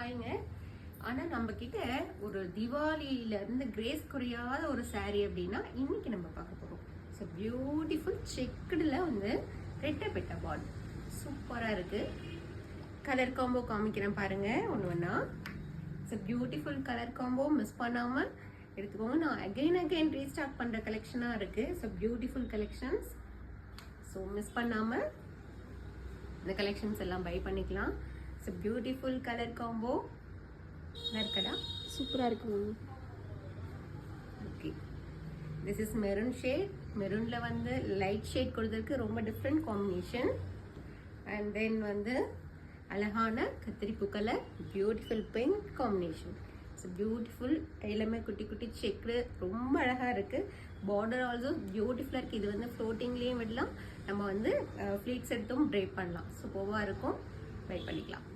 ஹாய்ங்க. ஆனால் நம்மக்கிட்ட ஒரு திவாலியிலேருந்து கிரேஸ் குறையாத ஒரு saree அப்படின்னா இன்னைக்கு நம்ம பார்க்க போகிறோம். ஸோ பியூட்டிஃபுல் செக்குடில் வந்து ரெட்டை பால் சூப்பராக இருக்குது. கலர் காம்போ காமிக்கிறேன் பாருங்கள் ஒன்று ஒன்றா. So beautiful colour combo miss பண்ணாமல் எடுத்துக்கோங்க. நான் அகைன் ரீஸ்டார்ட் பண்ணுற கலெக்ஷனாக இருக்குது. So beautiful collections. So miss பண்ணாமல் இந்த கலெக்ஷன்ஸ் எல்லாம் பை பண்ணிக்கலாம். ஸோ பியூட்டிஃபுல் கலர் காம்போ இருக்கடா, சூப்பராக இருக்கு. Okay, this is maroon shade. மெரூனில் வந்து லைட் ஷேட் கொடுத்துருக்கு, ரொம்ப டிஃப்ரெண்ட் காம்பினேஷன். அண்ட் தென் வந்து அழகான கத்திரிப்பூ colour, beautiful pink combination. So beautiful, எல்லாமே குட்டி குட்டி செக்கு, ரொம்ப அழகாக இருக்குது. பார்டர் ஆல்சோ பியூட்டிஃபுல்லாக இருக்குது. இது வந்து ஃப்ளோட்டிங்லேயும் விடலாம், நம்ம வந்து ஃப்ளீட்ஸ் எடுத்தும் ட்ரைப் பண்ணலாம். சூப்பராக இருக்கும், ட்ரை பண்ணிக்கலாம்.